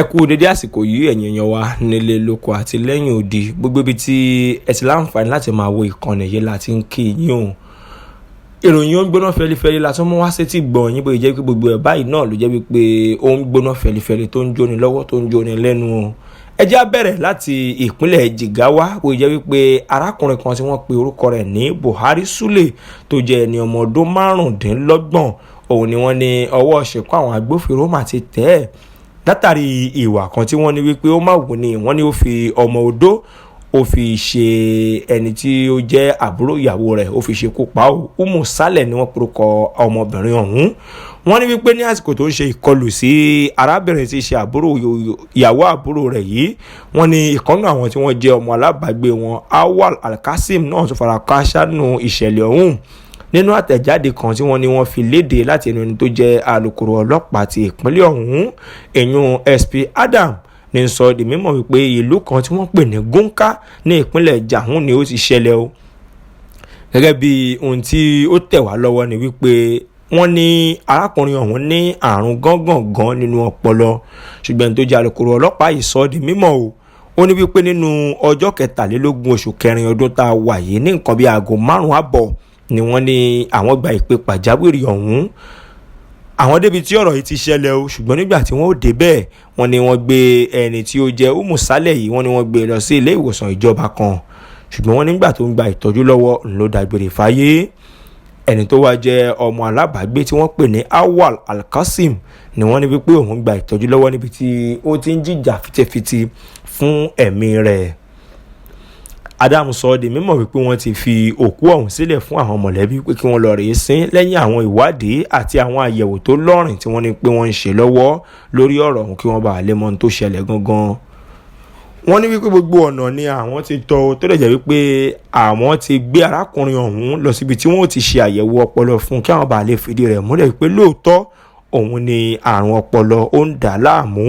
ẹ kú dédé àsìkò yìí ẹ̀yin èèyàn wa nílé lóko àti lẹ́yìn odi gbogbo ibi tí ẹ ti láǹfààní láti máa wo ìkànnì yìí láti ń kí yín o. Ìròyìn ó ń gbóná fẹlifẹli la tún mú wá sétí gbọ́ yín bó jẹ́ pé gbogbo ẹ̀ báyìí náà ló jẹ́ wípé ó ń gbóná fẹlifẹli tó ń jóni lọ́wọ́ tó ń jóni lẹ́nu o. Ẹ jẹ́ á bẹ̀rẹ̀ láti ìpínlẹ̀ Jigawa bó jẹ́ wípé arákùnrin kan tí wọ́n pe orúkọ rẹ̀ ní Buhari Sule tó jẹ́ ẹni ọmọ ọdún 25 òun ni wọ́n ní ọwọ́ ṣìkún àwọn agbófinró mà ti tẹ̀ ẹ́ látàrí ìwà kan tí wọ́n ní wípé ó má wù ní wọ́n ní ó fi Omo Odo ó fi ṣe ẹni tí ó jẹ́ àbúrò ìyàwó rẹ̀ ó fi ṣekú pa ó Umu Saleh ni wọ́n porúkọ ọmọbìnrin ọ̀hún. Wọ́n ní wípé ní àsìkò tó ń ṣe ìkọlù sí arábìnrin tí í ṣe àbúrò ìyàwó àbúrò rẹ̀ yìí wọ́n ní ìkànnì àwọn tí wọ́n jẹ́ ọmọ alábàágbé wọn Awal Alkasim náà tó fara kááṣá nù ìṣẹ̀lẹ̀ ọ̀hún. Nínú àtẹ̀jáde kan tí wọ́n ní wọ́n fi léde láti ẹnu ẹni tó jẹ́ alukoro ọlọ́pàá ti ìpínlẹ̀ ọ̀hún èyún SP Adam ní sọ di mímọ̀ wípé ìlú kan tí wọ́n pè ní Gunka ní ìpínlẹ̀ Jahun ni ó ti ṣẹlẹ̀ o. Gẹ́gẹ́ bí ohun tí ó tẹ̀ wá lọ́wọ́ ni wípé wọ́n ní arákùnrin ọ̀hún ní àrùn gángangan nínú ọpọlọ ṣùgbọ́n tó jẹ́ alukoro ọlọ́pàá yìí sọ di mímọ̀ o. Ó ní wípé nínú ọjọ́ 23 oṣù kẹrin ọdún tá a wà yìí ní nǹkan bí aago 5:30 ni wọ́n ní àwọn gba ìpè pàjáwìrì ọ̀hún àwọn débi tí ọ̀rọ̀ yìí ti ṣẹlẹ̀ o ṣùgbọ́n nígbà tí wọ́n ó dé bẹ́ẹ̀ wọ́n ní wọ́n gbé ẹni tí ó jẹ́ Umu Saleh yìí wọ́n ní wọ́n gbé lọ sí ilé ìwòsàn ìjọba kan ṣùgbọ́n wọ́n nígbà tó ń gba ìtọ́jú lọ́wọ́ ló dágbére fáyé. Ẹni tó wá jẹ́ ọmọ alábàágbé tí wọ́n pè ní Awal Alkasim ni wọ́n ní wípé òun gba ìtọ́jú lọ́wọ́ níbi tí ó ti ń jìjà fitefite fún ẹ̀mí rẹ̀. Adam sọ di mímọ̀ wípé wọ́n ti fi òkú ọ̀hún sílẹ̀ fún àwọn mọ̀lẹ́bí pé kí wọ́n lọ rèé sin lẹ́yìn àwọn ìwádìí àti àwọn àyẹ̀wò tó lọ́rìn tí wọ́n ní pé wọ́n ń ṣe lọ́wọ́ lórí ọ̀rọ̀ ọ̀hún kí wọ́n bá lè mọ ohun tó ṣẹlẹ̀ gangan. Wọ́n ní wípé gbogbo ọ̀nà ni àwọn ti tọ́ tó dẹ̀ jẹ́ wípé àwọn ti gbé arákùnrin ọ̀hún lọ síbi tí wọ́n ti ṣe àyẹ̀wò ọpọlọ fún kí àwọn bá lè fìdí rẹ̀ múlẹ̀ wípé lóòótọ́ òun ni àrùn ọpọlọ ó ń dà láàmú.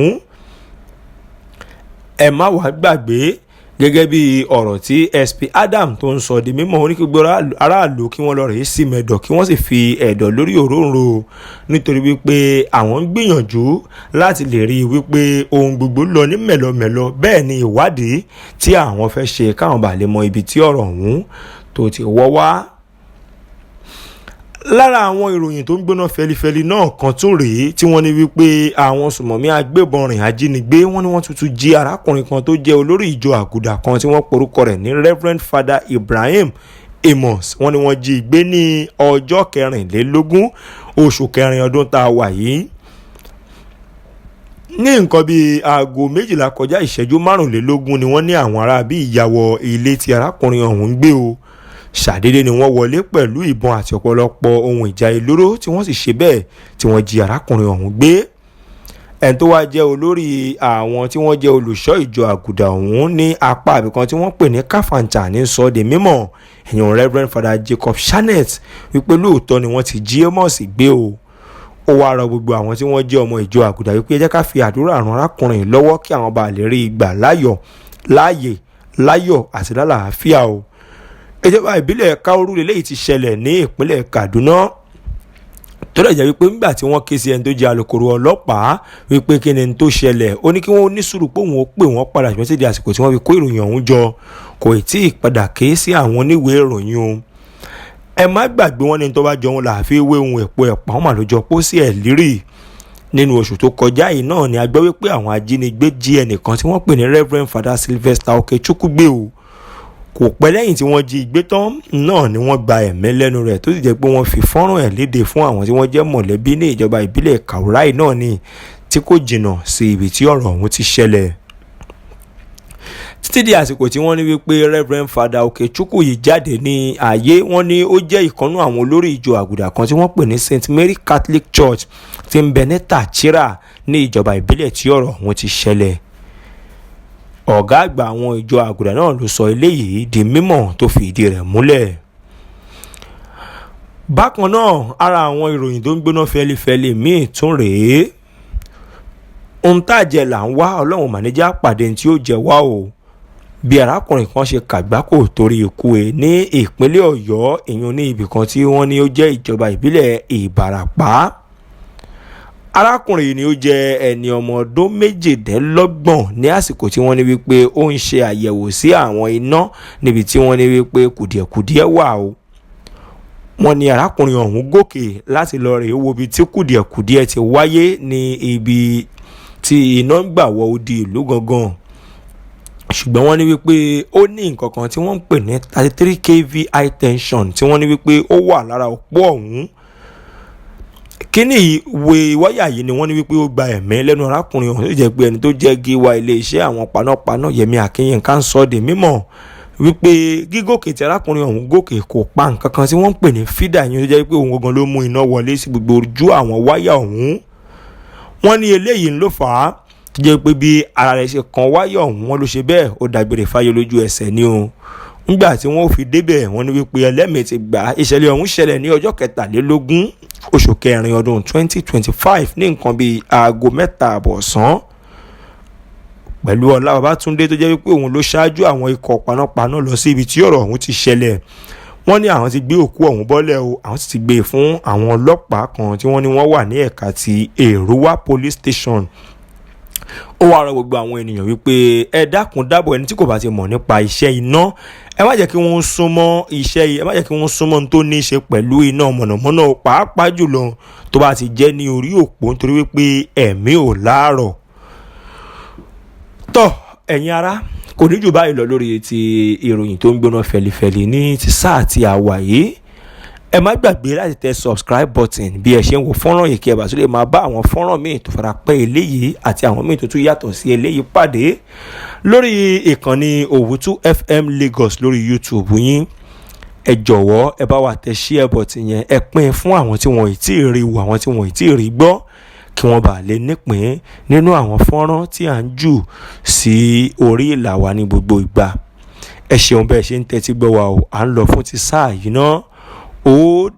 Ẹ má wàá gbàgbé gẹ́gẹ́ bí ọ̀rọ̀ tí SP Adam tó ń sọ di mímọ̀ ó ní kí gbogbo aráàlú kí wọ́n lọ rèé sí mẹ́dọ̀ kí wọ́n sì fi ẹ̀dọ̀ lórí òróǹro nítorí wípé àwọn ń gbìyànjú láti lè rí i wípé ohun gbogbo lọ ní mẹ̀lọmẹ̀lọ bẹ́ẹ̀ ni ìwádìí tí àwọn fẹ́ ṣe káwọn bá lè mọ ibi tí ọ̀rọ̀ ọ̀hún tó ti wọ́ wá. Lára àwọn ìròyìn tó ń gbóná fẹlifẹli náà kan tún rèé tí wọ́n ní wípé àwọn sùmọ̀mí agbébọn rìn ajínigbé wọ́n ní wọ́n tuntun jí arákùnrin kan tó jẹ́ olórí ìjọ àgùdà kan tí wọ́n porúkọ rẹ̀ ní Reverend Father Ibrahim Amos wọ́n ní wọ́n jí gbé ní ọjọ́ 24 oṣù kẹrin ọdún tá a wà yìí ní nǹkan bíi aago 12 kọjá ìṣẹ́jú 25 ni wọ́n ní àwọn ará bíi ìyàwó ilé tí arákùnrin ọ̀hún ń gbé o. Ṣàdédé ni wọ́n wọlé pẹ̀lú ìbọn àti ọ̀pọ̀lọpọ̀ ohun ìjà olóró tí wọ́n sì ṣe bẹ́ẹ̀ tí wọ́n jí arákùnrin ọ̀hún gbé. Ẹni tó wá jẹ́ olórí àwọn tí wọ́n jẹ́ olùṣọ́ ìjọ àgùdà ọ̀hún ní apá àbíkan tí wọ́n pè ní Káfàǹtà ní sọ de mímọ̀ èèyàn Reverend Father Jacob Shanet wípé lóòótọ́ ni wọ́n ti jí Amos gbé o. Ó wá rọ gbogbo àwọn tí wọ́n jẹ́ ọmọ ìjọ àgùdà wípé ẹ jẹ́ ká fi àdúrà ran arákùnrin lọ́wọ́ kí àwọn bá lè rí ìgbà láyọ̀ àti lálàáfíà o. Ìjọba ìbílẹ̀ Kauru lélẹ́yìí ti ṣẹlẹ̀ ní ìpínlẹ̀ Kaduna tó dẹ̀ jẹ́ wípé nígbà tí wọ́n ké sí ẹni tó jẹ́ alukoro ọlọ́pàá wípé kí ni tó ṣẹlẹ̀ ó ní kí wọ́n ní sùúrù pé òun ó pè wọ́n padà ṣùgbọ́n sídi àsìkò tí wọ́n fi kó ìròyìn ọ̀hún jọ kò tí ì padà ké sí àwọn oníwèé ìròyìn o. Ẹ má gbàgbé wọn ní tó bá jọ wọn làáfi wé ohun ẹ̀pọ̀ ẹ̀pà wọn mà ló jọ pósí ẹ̀ lírì. Nínú oṣù tó kọjá yìí náà ni a gbọ́ wípé àwọn ajínigbé jí ẹnìkan tí wọ́n pè ní Reverend Father Sylvester Okechukwu gbé o. Kò pẹ́ lẹ́yìn tí wọ́n jí gbé tán náà ni wọ́n gba ẹ̀mí lẹ́nu rẹ̀ tó sì jẹ́ pé wọ́n fi fọ́nrán ẹ̀ léde fún àwọn tí wọ́n jẹ́ mọ̀lẹ́bí ní ìjọba ìbílẹ̀ Kaurai náà ni tí kò jìnnà sí ibi tí ọ̀rọ̀ ọ̀hún ti ṣẹlẹ̀. Títí di àsìkò tí wọ́n ní wípé Reverend Father Okechukwu yìí jáde ní ààyè wọ́n ní ó jẹ́ ìkànnú àwọn olórí ìjọ àgùdà kan tí wọ́n pè ní St Mary Catholic Church tí ń bẹ ní Tachira ní ìjọba ìbílẹ̀ tí ọ̀rọ̀ ọ̀hún ti ṣẹlẹ̀. Ọ̀gá àgbà àwọn ìjọ àgùdà náà ló sọ eléyìí di mímọ̀ tó fi ìdí rẹ̀ múlẹ̀. Bákan náà ara àwọn ìròyìn tó ń gbóná fẹlifẹli míì tún rèé. Ohun tá a jẹ là ń wá Ọlọ́run màníjà pàdé tí ó jẹ wá o. Bí arákùnrin kan ṣe kàgbákò torí ikú ẹ̀ ní ìpínlẹ̀ Ọ̀yọ́ ìyún ní ibì kan tí wọ́n ní ó jẹ́ ìjọba ìbílẹ̀ Ìbàràpá. arákùnrin yìí ni ó jẹ́ ẹni ọmọ ọdún méjìdínlọ́gbọ̀n ní àsìkò tí wọ́n ní wípé ó ń ṣe àyẹ̀wò sí àwọn iná níbi tí wọ́n ní wípé kùdìẹ̀kùdìẹ̀ wà o. wọ́n ní arákùnrin ọ̀hún gòkè láti lọ rèé wo ibi tí kùdìẹ̀kùdìẹ̀ ti wáyé ní ibi tí iná ń gbà wọ odi ìlú gangan. ṣùgbọ́n wọ́n ní wípé ó ní nǹkan kan tí wọ́n ń pè ní 33 kV high tension tí wọ́n ní wípé ó wà lára òpó ọ̀hún. kíní wáyà yìí ni wọ́n ní wípé ó gba ẹ̀mí lẹ́nu arákùnrin ọ̀hún tó jẹ́ pé ẹni tó jẹ́ gíwá iléeṣẹ́ àwọn panápaná Yẹmí Akínyìnká ń sọ de mímọ̀ wípé gígòkè tí arákùnrin ọ̀hún gòkè kò pa nǹkan kan tí wọ́n ń pè ní fídà yìí tó jẹ́ pé òun gangan ló mú iná wọlé sí gbogbo ojú àwọn wáyà ọ̀hún. wọ́n ní eléyìí ló fà á tó jẹ́ pé bí ara rẹ̀ ṣe kan wáyà ọ̀hún wọ́n ló ṣe bẹ́ẹ̀ ó dágbére fáyé lójú ẹsẹ̀ ni o. nígbà tí wọ́n fi débẹ̀ wọ́n ní wípé ẹlẹ́mìí ti gbà. ìṣẹ̀lẹ̀ ọ̀hún ṣẹlẹ̀ ní ọjọ́ 23 oṣù kẹrin ọdún 2025 ní nǹkan bíi aago 3:00 ọ̀sán pẹ̀lú Ọlá Babátúndé tó jẹ́ wípé òun ló ṣáájú àwọn ikọ̀ panápaná lọ sí ibi tí ọ̀rọ̀ ọ̀hún ti ṣẹlẹ̀. wọ́n ní àwọn ti gbé òkú ọ̀hún bọ́lẹ̀ o, àwọn sì ti gbé e fún àwọn ọlọ́pàá kan tí wọ́n ní wọ́n wà ní ẹ̀ka ti Èrúwà police station. ó wá rọ gbogbo àwọn ènìyàn wípé ẹ dákun dábọ̀ ẹni tí kò bá ti mọ̀ nípa iṣẹ́ iná ẹ má jẹ́ kí wọ́n súnmọ́ iṣẹ́ yìí, ẹ má jẹ́ kí wọ́n súnmọ́ ohun tó ní í ṣe pẹ̀lú iná mọ̀nàmọ́ná pàápàá jùlọ tó bá ti jẹ́ ní orí òpó nítorí wípé ẹ̀mí ò láàárọ̀. tọ́ ẹ̀yin ará kò ní jù báyìí lọ lórí ti ìròyìn tó ń gbóná fẹlifẹli ní ti sáà tí a wà yìí. ẹ má gbàgbé láti tẹ subscribe button bí ẹ ṣe ń wo fọ́nrán yìí kí ẹ bá tún lè máa bá àwọn fọ́nrán míì tó fara pẹ́ eléyìí àti àwọn míì tó tún yàtọ̀ sí eléyìí pàdé lórí ìkànnì Owutu FM Lagos lórí YouTube yín. ẹ jọ̀wọ́ ẹ bá wa tẹ share button yẹn, ẹ pín fún àwọn tí wọ́n ì tí ì rí wò, àwọn tí wọ́n ì tí ì rí gbọ́ kí wọ́n bá lè nípìn nínú àwọn fọ́nrán tí à ń jù sí orí ìlà wa ní gbogbo ìgbà. ẹ ṣeun bẹ́ẹ̀ ṣe ń tẹ́tí gbọ́ wa o, à ń lọ fún ti sáà yìí náà. Ó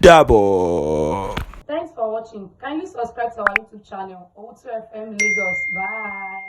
dàbọ̀. Thanks for watching. Kindly subscribe to our YouTube channel, Omo Odo FM Lagos. Bye.